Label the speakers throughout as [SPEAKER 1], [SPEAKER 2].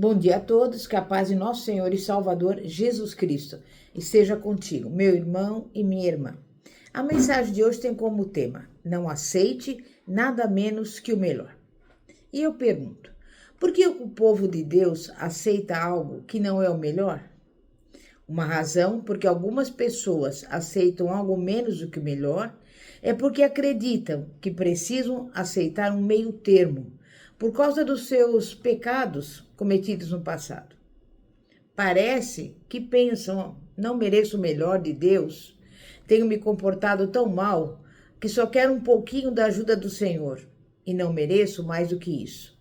[SPEAKER 1] Bom dia a todos, que a paz de nosso Senhor e Salvador Jesus Cristo esteja contigo, meu irmão e minha irmã. A mensagem de hoje tem como tema: não aceite nada menos que o melhor. E eu pergunto, por que o povo de Deus aceita algo que não é o melhor? Uma razão porque algumas pessoas aceitam algo menos do que o melhor é porque acreditam que precisam aceitar um meio termo por causa dos seus pecados cometidos no passado. Parece que pensam, não mereço o melhor de Deus, tenho me comportado tão mal que só quero um pouquinho da ajuda do Senhor e não mereço mais do que isso.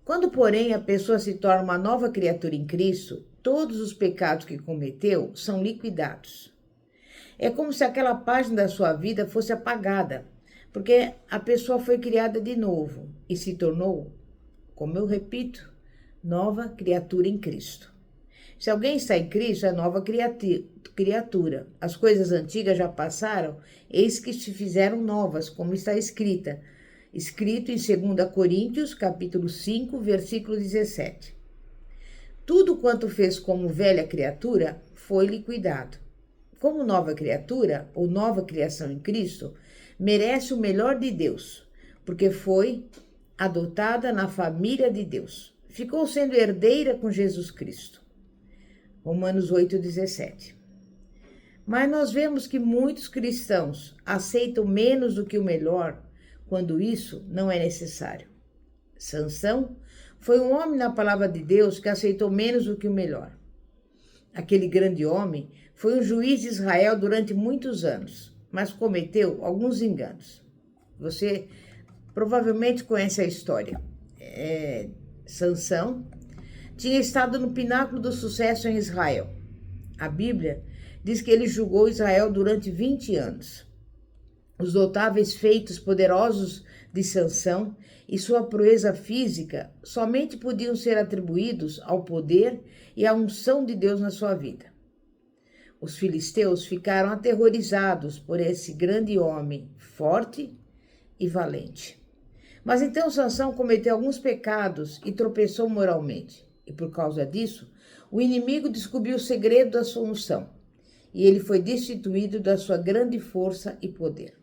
[SPEAKER 1] Quando, porém, a pessoa se torna uma nova criatura em Cristo, todos os pecados que cometeu são liquidados. É como se aquela página da sua vida fosse apagada, porque a pessoa foi criada de novo e se tornou, como eu repito, nova criatura em Cristo. Se alguém está em Cristo, é nova criatura. As coisas antigas já passaram, eis que se fizeram novas, como está escrito em 2 Coríntios, capítulo 5, versículo 17. Tudo quanto fez como velha criatura foi liquidado. Como nova criatura, ou nova criação em Cristo, merece o melhor de Deus, porque foi adotada na família de Deus. Ficou sendo herdeira com Jesus Cristo. Romanos 8,17. Mas nós vemos que muitos cristãos aceitam menos do que o melhor, quando isso não é necessário. Sansão foi um homem na palavra de Deus que aceitou menos do que o melhor. Aquele grande homem foi um juiz de Israel durante muitos anos, mas cometeu alguns enganos. Você provavelmente conhece a história. Sansão tinha estado no pináculo do sucesso em Israel. A Bíblia diz que ele julgou Israel durante 20 anos. Os notáveis feitos poderosos de Sansão e sua proeza física somente podiam ser atribuídos ao poder e à unção de Deus na sua vida. Os filisteus ficaram aterrorizados por esse grande homem, forte e valente. Mas então Sansão cometeu alguns pecados e tropeçou moralmente. E por causa disso, o inimigo descobriu o segredo da sua unção. E ele foi destituído da sua grande força e poder.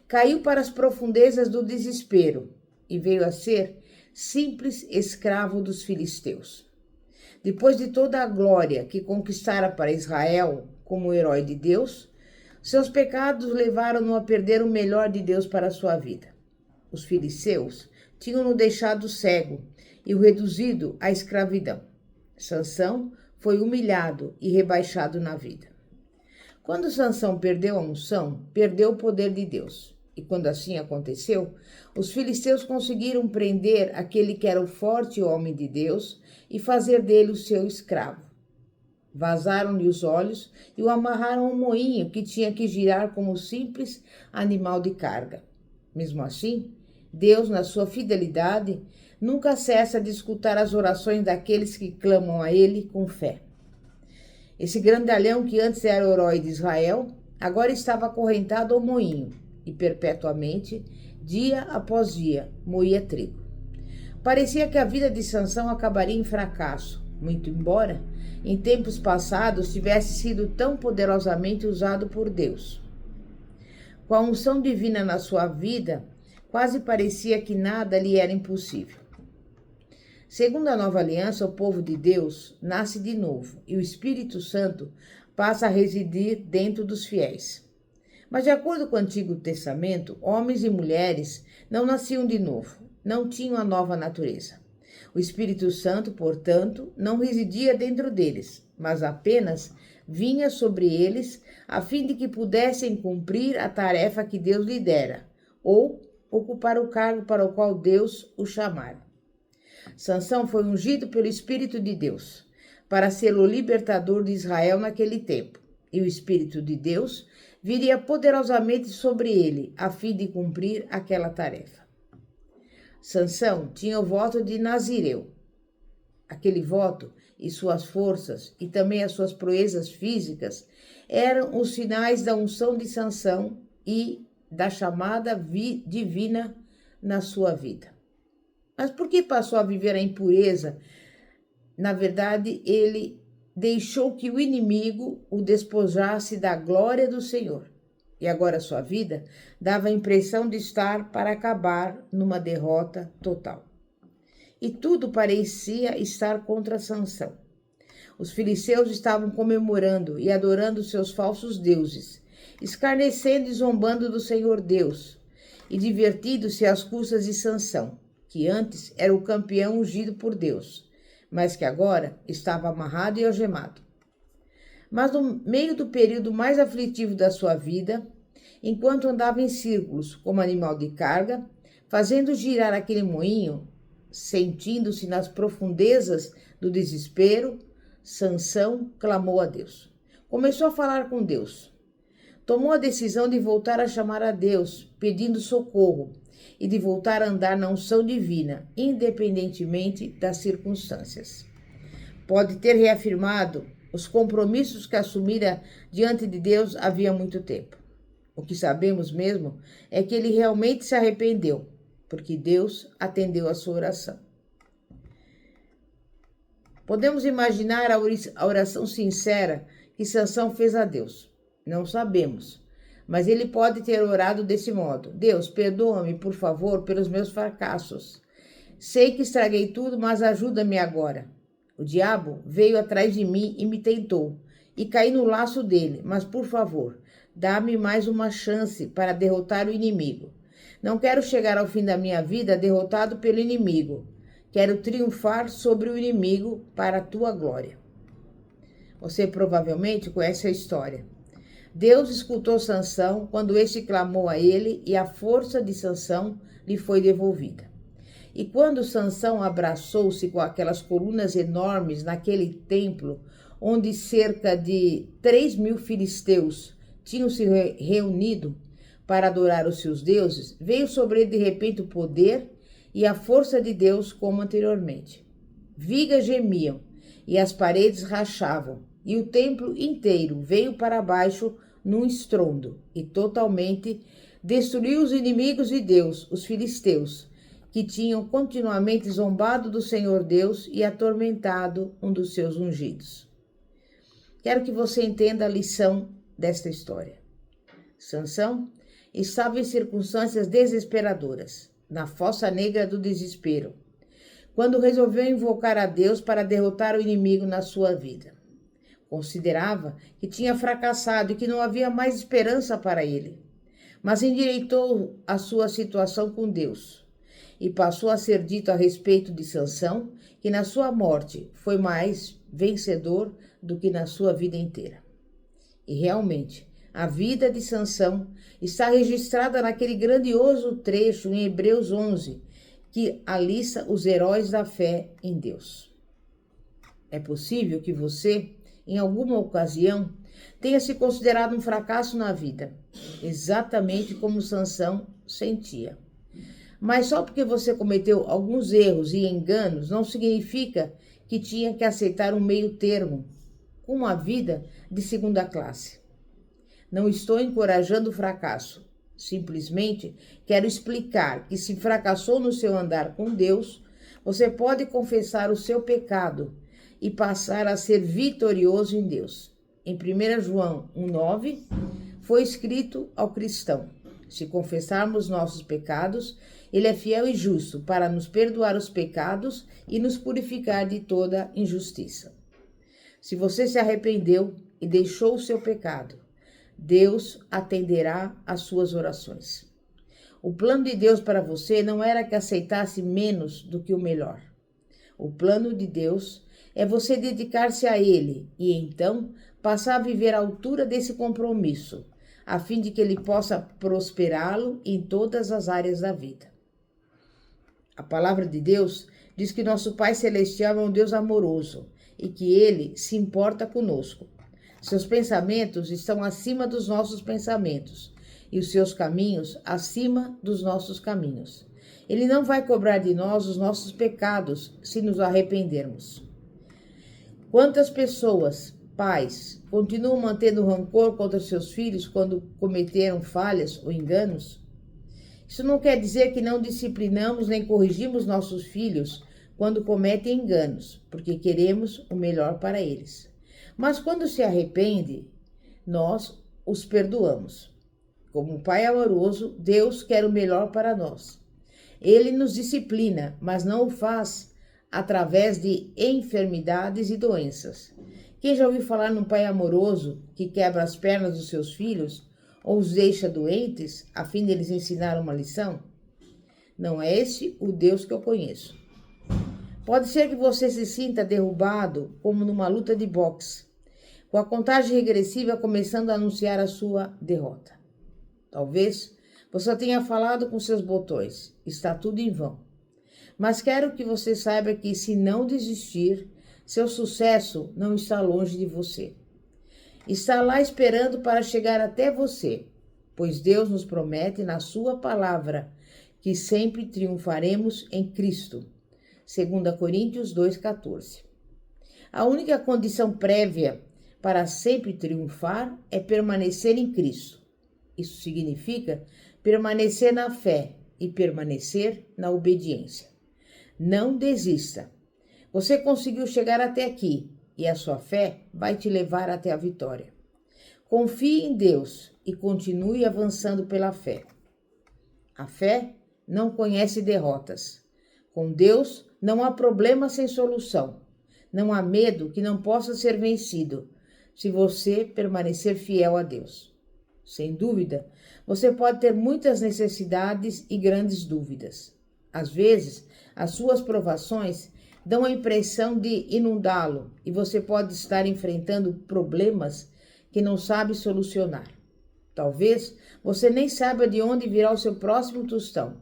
[SPEAKER 1] Caiu para as profundezas do desespero e veio a ser simples escravo dos filisteus. Depois de toda a glória que conquistara para Israel como herói de Deus, seus pecados levaram-no a perder o melhor de Deus para a sua vida. Os filisteus tinham-no deixado cego e o reduzido à escravidão. Sansão foi humilhado e rebaixado na vida. Quando Sansão perdeu a unção, perdeu o poder de Deus. E quando assim aconteceu, os filisteus conseguiram prender aquele que era o forte homem de Deus e fazer dele o seu escravo. Vazaram-lhe os olhos e o amarraram a um moinho que tinha que girar como simples animal de carga. Mesmo assim, Deus, na sua fidelidade, nunca cessa de escutar as orações daqueles que clamam a Ele com fé. Esse grandalhão que antes era o herói de Israel, agora estava acorrentado ao moinho e perpetuamente, dia após dia, moía trigo. Parecia que a vida de Sansão acabaria em fracasso, muito embora, em tempos passados, tivesse sido tão poderosamente usado por Deus. Com a unção divina na sua vida, quase parecia que nada lhe era impossível. Segundo a nova aliança, o povo de Deus nasce de novo e o Espírito Santo passa a residir dentro dos fiéis. Mas, de acordo com o Antigo Testamento, homens e mulheres não nasciam de novo, não tinham a nova natureza. O Espírito Santo, portanto, não residia dentro deles, mas apenas vinha sobre eles a fim de que pudessem cumprir a tarefa que Deus lhe dera, ou ocupar o cargo para o qual Deus o chamara. Sansão foi ungido pelo Espírito de Deus para ser o libertador de Israel naquele tempo, e o Espírito de Deus viria poderosamente sobre ele, a fim de cumprir aquela tarefa. Sansão tinha o voto de Nazireu. Aquele voto e suas forças, e também as suas proezas físicas, eram os sinais da unção de Sansão e da chamada divina na sua vida. Mas por que passou a viver a impureza? Na verdade, ele deixou que o inimigo o despojasse da glória do Senhor. E agora sua vida dava a impressão de estar para acabar numa derrota total. E tudo parecia estar contra Sansão. Os filisteus estavam comemorando e adorando seus falsos deuses, escarnecendo e zombando do Senhor Deus, e divertindo-se às custas de Sansão, que antes era o campeão ungido por Deus, mas que agora estava amarrado e algemado. Mas no meio do período mais aflitivo da sua vida, enquanto andava em círculos como animal de carga, fazendo girar aquele moinho, sentindo-se nas profundezas do desespero, Sansão clamou a Deus. Começou a falar com Deus. Tomou a decisão de voltar a chamar a Deus, pedindo socorro, e de voltar a andar na unção divina, independentemente das circunstâncias. Pode ter reafirmado os compromissos que assumira diante de Deus havia muito tempo. O que sabemos mesmo é que ele realmente se arrependeu, porque Deus atendeu a sua oração. Podemos imaginar a oração sincera que Sansão fez a Deus. Não sabemos, mas ele pode ter orado desse modo: Deus, perdoa-me, por favor, pelos meus fracassos. Sei que estraguei tudo, mas ajuda-me agora. O diabo veio atrás de mim e me tentou, e caí no laço dele, mas por favor, dá-me mais uma chance para derrotar o inimigo. Não quero chegar ao fim da minha vida derrotado pelo inimigo. Quero triunfar sobre o inimigo para a tua glória. Você provavelmente conhece a história. Deus escutou Sansão quando este clamou a ele e a força de Sansão lhe foi devolvida. E quando Sansão abraçou-se com aquelas colunas enormes naquele templo, onde cerca de 3.000 filisteus tinham se reunido para adorar os seus deuses, veio sobre ele de repente o poder e a força de Deus como anteriormente. Vigas gemiam e as paredes rachavam, e o templo inteiro veio para baixo num estrondo e totalmente destruiu os inimigos de Deus, os filisteus, que tinham continuamente zombado do Senhor Deus e atormentado um dos seus ungidos. Quero que você entenda a lição desta história. Sansão estava em circunstâncias desesperadoras, na fossa negra do desespero, quando resolveu invocar a Deus para derrotar o inimigo na sua vida. Considerava que tinha fracassado e que não havia mais esperança para ele, mas endireitou a sua situação com Deus. E passou a ser dito a respeito de Sansão que na sua morte foi mais vencedor do que na sua vida inteira. E realmente, a vida de Sansão está registrada naquele grandioso trecho em Hebreus 11, que alista os heróis da fé em Deus. É possível que você, em alguma ocasião, tenha se considerado um fracasso na vida, exatamente como Sansão sentia. Mas só porque você cometeu alguns erros e enganos, não significa que tinha que aceitar um meio termo, uma vida de segunda classe. Não estou encorajando o fracasso. Simplesmente quero explicar que se fracassou no seu andar com Deus, você pode confessar o seu pecado e passar a ser vitorioso em Deus. Em 1 João 1,9, foi escrito ao cristão: se confessarmos nossos pecados, Ele é fiel e justo para nos perdoar os pecados e nos purificar de toda injustiça. Se você se arrependeu e deixou o seu pecado, Deus atenderá às suas orações. O plano de Deus para você não era que aceitasse menos do que o melhor. O plano de Deus é você dedicar-se a Ele e então passar a viver à altura desse compromisso, a fim de que Ele possa prosperá-lo em todas as áreas da vida. A palavra de Deus diz que nosso Pai Celestial é um Deus amoroso e que Ele se importa conosco. Seus pensamentos estão acima dos nossos pensamentos e os seus caminhos acima dos nossos caminhos. Ele não vai cobrar de nós os nossos pecados se nos arrependermos. Quantas pessoas, pais, continuam mantendo rancor contra seus filhos quando cometeram falhas ou enganos? Isso não quer dizer que não disciplinamos nem corrigimos nossos filhos quando cometem enganos, porque queremos o melhor para eles. Mas quando se arrepende, nós os perdoamos. Como Pai amoroso, Deus quer o melhor para nós. Ele nos disciplina, mas não o faz através de enfermidades e doenças. Quem já ouviu falar num pai amoroso que quebra as pernas dos seus filhos ou os deixa doentes a fim de eles ensinar uma lição? Não é esse o Deus que eu conheço. Pode ser que você se sinta derrubado como numa luta de boxe, com a contagem regressiva começando a anunciar a sua derrota. Talvez você tenha falado com seus botões, está tudo em vão. Mas quero que você saiba que se não desistir, seu sucesso não está longe de você. Está lá esperando para chegar até você, pois Deus nos promete na sua palavra que sempre triunfaremos em Cristo. 2 Coríntios 2,14. A única condição prévia para sempre triunfar é permanecer em Cristo. Isso significa permanecer na fé e permanecer na obediência. Não desista. Você conseguiu chegar até aqui e a sua fé vai te levar até a vitória. Confie em Deus e continue avançando pela fé. A fé não conhece derrotas. Com Deus não há problema sem solução. Não há medo que não possa ser vencido se você permanecer fiel a Deus. Sem dúvida, você pode ter muitas necessidades e grandes dúvidas. Às vezes, as suas provações dão a impressão de inundá-lo e você pode estar enfrentando problemas que não sabe solucionar. Talvez você nem saiba de onde virá o seu próximo tostão,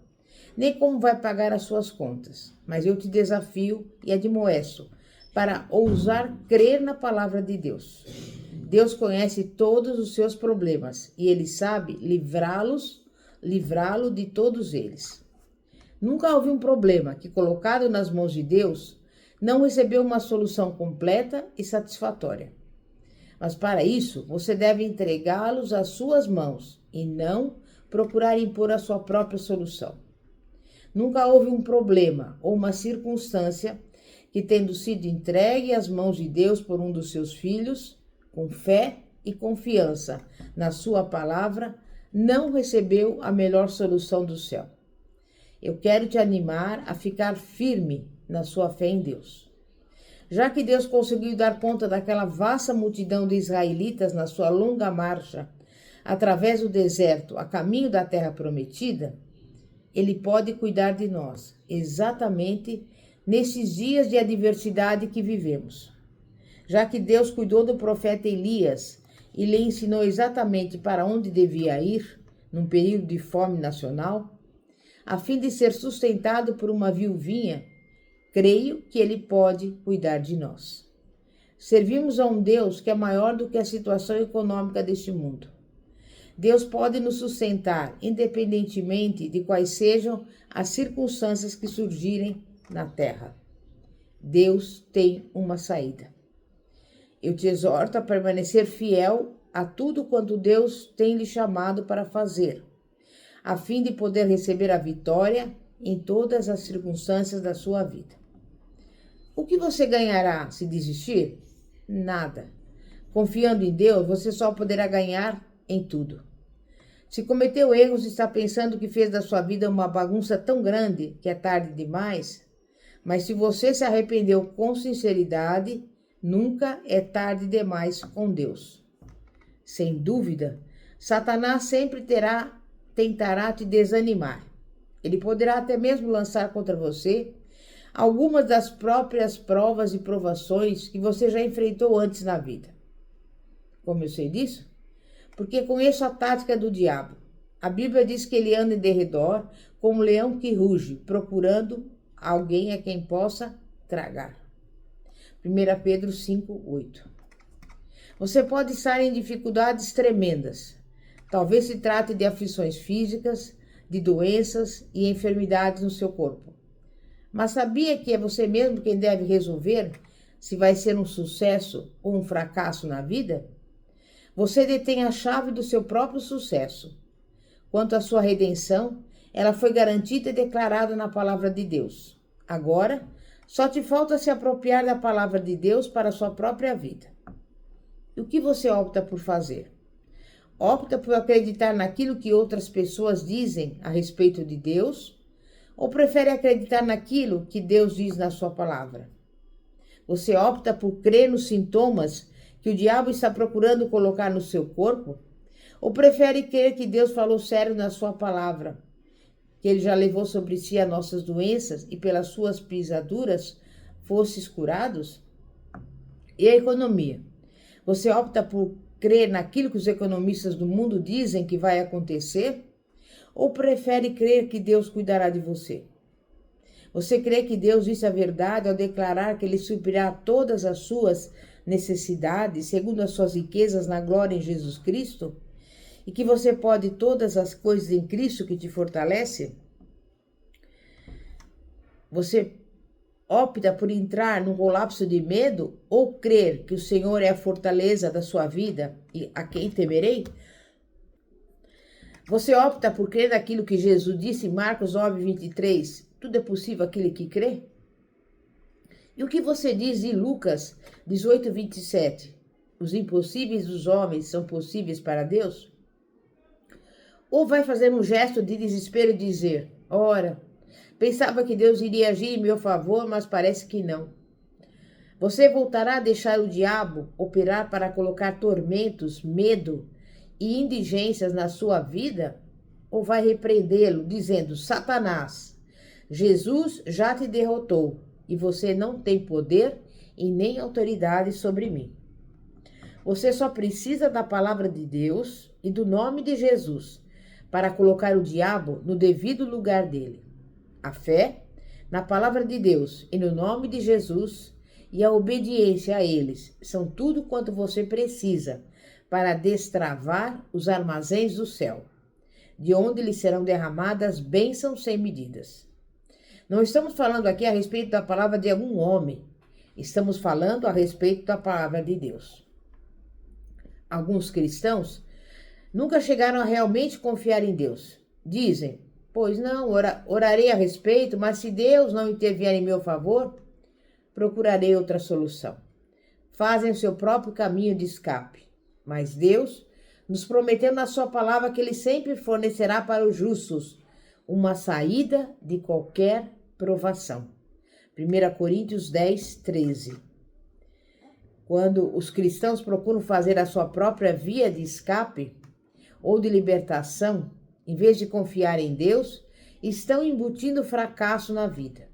[SPEAKER 1] nem como vai pagar as suas contas, mas eu te desafio e admoesto para ousar crer na palavra de Deus. Deus conhece todos os seus problemas e Ele sabe livrá-lo de todos eles. Nunca houve um problema que, colocado nas mãos de Deus, não recebeu uma solução completa e satisfatória. Mas para isso, você deve entregá-los às suas mãos e não procurar impor a sua própria solução. Nunca houve um problema ou uma circunstância que, tendo sido entregue às mãos de Deus por um dos seus filhos, com fé e confiança na sua palavra, não recebeu a melhor solução do céu. Eu quero te animar a ficar firme na sua fé em Deus. Já que Deus conseguiu dar conta daquela vasta multidão de israelitas na sua longa marcha através do deserto a caminho da terra prometida, Ele pode cuidar de nós, exatamente nesses dias de adversidade que vivemos. Já que Deus cuidou do profeta Elias e lhe ensinou exatamente para onde devia ir, num período de fome nacional, a fim de ser sustentado por uma viuvinha, creio que Ele pode cuidar de nós. Servimos a um Deus que é maior do que a situação econômica deste mundo. Deus pode nos sustentar, independentemente de quais sejam as circunstâncias que surgirem na terra. Deus tem uma saída. Eu te exorto a permanecer fiel a tudo quanto Deus tem lhe chamado para fazer, a fim de poder receber a vitória em todas as circunstâncias da sua vida. O que você ganhará se desistir? Nada. Confiando em Deus, você só poderá ganhar em tudo. Se cometeu erros e está pensando que fez da sua vida uma bagunça tão grande que é tarde demais, mas se você se arrependeu com sinceridade, nunca é tarde demais com Deus. Sem dúvida, Satanás sempre tentará te desanimar. Ele poderá até mesmo lançar contra você algumas das próprias provas e provações que você já enfrentou antes na vida. Como eu sei disso? Porque conheço a tática do diabo. A Bíblia diz que ele anda em derredor como um leão que ruge, procurando alguém a quem possa tragar. 1 Pedro 5:8. Você pode estar em dificuldades tremendas. Talvez se trate de aflições físicas, de doenças e enfermidades no seu corpo. Mas sabia que é você mesmo quem deve resolver se vai ser um sucesso ou um fracasso na vida? Você detém a chave do seu próprio sucesso. Quanto à sua redenção, ela foi garantida e declarada na palavra de Deus. Agora, só te falta se apropriar da palavra de Deus para a sua própria vida. E o que você opta por fazer? Opta por acreditar naquilo que outras pessoas dizem a respeito de Deus? Ou prefere acreditar naquilo que Deus diz na sua palavra? Você opta por crer nos sintomas que o diabo está procurando colocar no seu corpo? Ou prefere crer que Deus falou sério na sua palavra? Que ele já levou sobre si as nossas doenças e pelas suas pisaduras fostes curados? E a economia? Você opta por crer naquilo que os economistas do mundo dizem que vai acontecer? Ou prefere crer que Deus cuidará de você? Você crê que Deus disse a verdade ao declarar que Ele suprirá todas as suas necessidades, segundo as suas riquezas na glória em Jesus Cristo? E que você pode todas as coisas em Cristo que te fortalece? Você opta por entrar num colapso de medo ou crer que o Senhor é a fortaleza da sua vida e a quem temerei? Você opta por crer naquilo que Jesus disse em Marcos 9:23, tudo é possível àquele que crê? E o que você diz em Lucas 18:27, os impossíveis dos homens são possíveis para Deus? Ou vai fazer um gesto de desespero e dizer, ora, pensava que Deus iria agir em meu favor, mas parece que não. Você voltará a deixar o diabo operar para colocar tormentos, medo e indigências na sua vida? Ou vai repreendê-lo, dizendo, Satanás, Jesus já te derrotou e você não tem poder e nem autoridade sobre mim. Você só precisa da palavra de Deus e do nome de Jesus para colocar o diabo no devido lugar dele. A fé na palavra de Deus e no nome de Jesus e a obediência a eles são tudo quanto você precisa para destravar os armazéns do céu, de onde lhe serão derramadas bênçãos sem medidas. Não estamos falando aqui a respeito da palavra de algum homem, estamos falando a respeito da palavra de Deus. Alguns cristãos nunca chegaram a realmente confiar em Deus. Dizem, pois não, orarei a respeito, mas se Deus não intervier em meu favor, procurarei outra solução. Fazem o seu próprio caminho de escape. Mas Deus nos prometeu na sua palavra que Ele sempre fornecerá para os justos uma saída de qualquer provação. 1 Coríntios 10:13. Quando os cristãos procuram fazer a sua própria via de escape ou de libertação, em vez de confiar em Deus, estão embutindo fracasso na vida.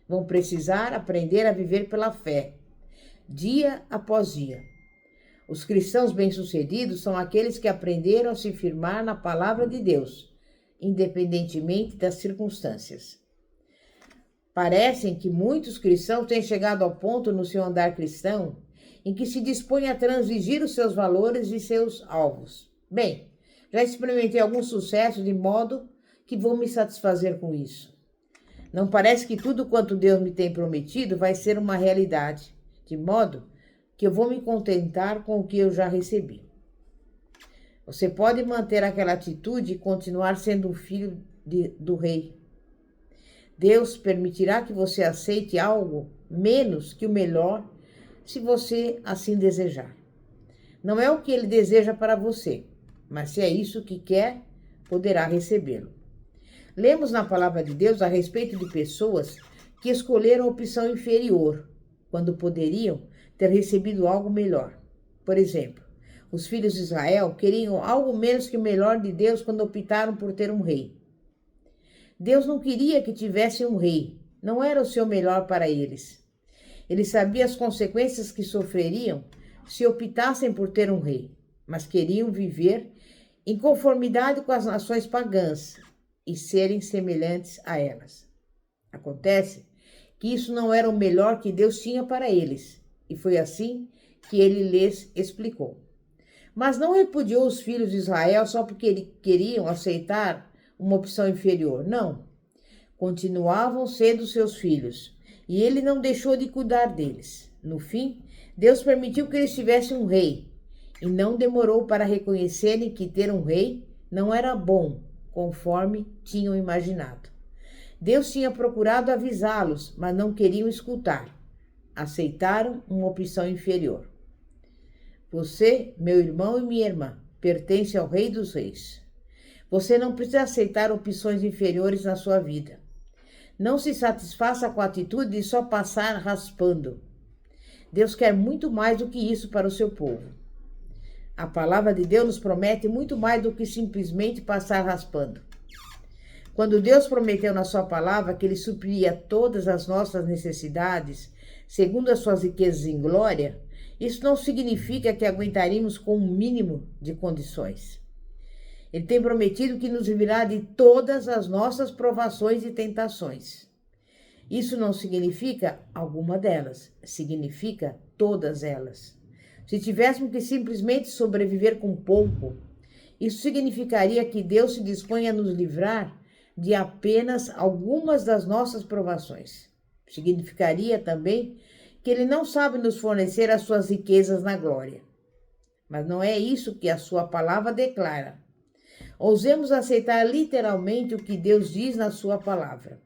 [SPEAKER 1] Vão precisar aprender a viver pela fé, dia após dia. Os cristãos bem-sucedidos são aqueles que aprenderam a se firmar na palavra de Deus, independentemente das circunstâncias. Parecem que muitos cristãos têm chegado ao ponto no seu andar cristão em que se dispõem a transigir os seus valores e seus alvos. Bem, já experimentei algum sucesso de modo que vou me satisfazer com isso. Não parece que tudo quanto Deus me tem prometido vai ser uma realidade, de modo que eu vou me contentar com o que eu já recebi. Você pode manter aquela atitude e continuar sendo um filho do rei. Deus permitirá que você aceite algo menos que o melhor, se você assim desejar. Não é o que Ele deseja para você, mas se é isso que quer, poderá recebê-lo. Lemos na palavra de Deus a respeito de pessoas que escolheram a opção inferior, quando poderiam ter recebido algo melhor. Por exemplo, os filhos de Israel queriam algo menos que o melhor de Deus quando optaram por ter um rei. Deus não queria que tivessem um rei, não era o seu melhor para eles. Ele sabia as consequências que sofreriam se optassem por ter um rei, mas queriam viver em conformidade com as nações pagãs e serem semelhantes a elas. Acontece que isso não era o melhor que Deus tinha para eles, e foi assim que ele lhes explicou. Mas não repudiou os filhos de Israel só porque queriam aceitar uma opção inferior, não. Continuavam sendo seus filhos, e ele não deixou de cuidar deles. No fim, Deus permitiu que eles tivessem um rei, e não demorou para reconhecerem que ter um rei não era bom, conforme tinham imaginado. Deus tinha procurado avisá-los, mas não queriam escutar. Aceitaram uma opção inferior. Você, meu irmão e minha irmã, pertence ao Rei dos Reis. Você não precisa aceitar opções inferiores na sua vida. Não se satisfaça com a atitude de só passar raspando. Deus quer muito mais do que isso para o seu povo. A palavra de Deus nos promete muito mais do que simplesmente passar raspando. Quando Deus prometeu na sua palavra que Ele supriria todas as nossas necessidades, segundo as suas riquezas em glória, isso não significa que aguentaríamos com um mínimo de condições. Ele tem prometido que nos livrará de todas as nossas provações e tentações. Isso não significa alguma delas, significa todas elas. Se tivéssemos que simplesmente sobreviver com pouco, isso significaria que Deus se dispõe a nos livrar de apenas algumas das nossas provações. Significaria também que Ele não sabe nos fornecer as suas riquezas na glória. Mas não é isso que a sua palavra declara. Ousemos aceitar literalmente o que Deus diz na sua palavra.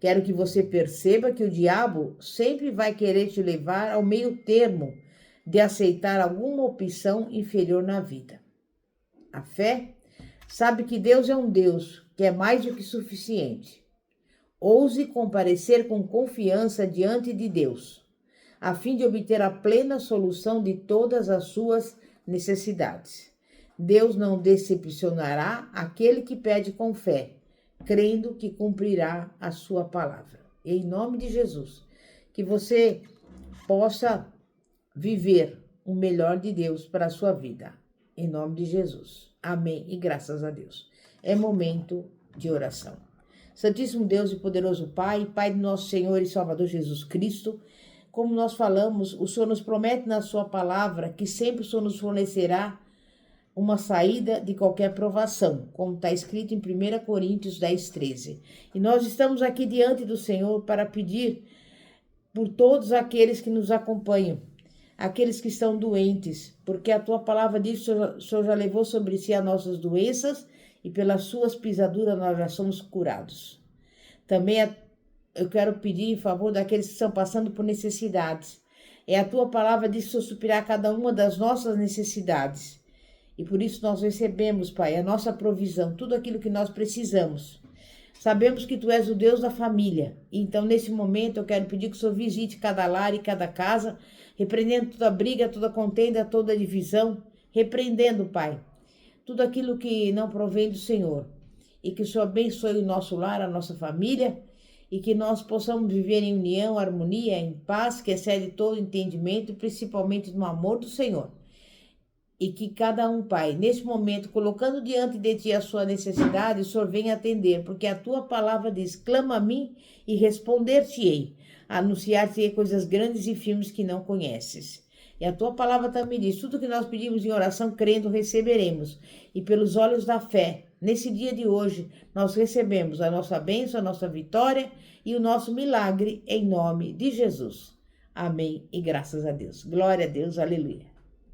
[SPEAKER 1] Quero que você perceba que o diabo sempre vai querer te levar ao meio termo de aceitar alguma opção inferior na vida. A fé sabe que Deus é um Deus que é mais do que suficiente. Ouse comparecer com confiança diante de Deus, a fim de obter a plena solução de todas as suas necessidades. Deus não decepcionará aquele que pede com fé, crendo que cumprirá a sua palavra. Em nome de Jesus, que você possa viver o melhor de Deus para a sua vida. Em nome de Jesus. Amém e graças a Deus. É momento de oração. Santíssimo Deus e poderoso Pai, Pai de nosso Senhor e Salvador Jesus Cristo, como nós falamos, o Senhor nos promete na sua palavra que sempre o Senhor nos fornecerá uma saída de qualquer provação, como está escrito em 1 Coríntios 10:13. E nós estamos aqui diante do Senhor para pedir por todos aqueles que nos acompanham, aqueles que estão doentes, porque a tua palavra diz que o Senhor já levou sobre si as nossas doenças e pelas suas pisaduras nós já somos curados. Também eu quero pedir em favor daqueles que estão passando por necessidades. A tua palavra diz que o Senhor suprirá cada uma das nossas necessidades. E por isso nós recebemos, Pai, a nossa provisão, tudo aquilo que nós precisamos. Sabemos que Tu és o Deus da família. Então, nesse momento, eu quero pedir que o Senhor visite cada lar e cada casa, repreendendo toda briga, toda contenda, toda divisão, repreendendo, Pai, tudo aquilo que não provém do Senhor. E que o Senhor abençoe o nosso lar, a nossa família, e que nós possamos viver em união, harmonia, em paz, que excede todo entendimento, principalmente no amor do Senhor. E que cada um, Pai, nesse momento, colocando diante de Ti a sua necessidade, o Senhor venha atender, porque a Tua palavra diz, clama a mim e responder-te-ei, anunciar-te-ei coisas grandes e firmes que não conheces. E a Tua palavra também diz, tudo que nós pedimos em oração, crendo, receberemos. E pelos olhos da fé, nesse dia de hoje, nós recebemos a nossa bênção, a nossa vitória e o nosso milagre em nome de Jesus. Amém e graças a Deus. Glória a Deus, aleluia.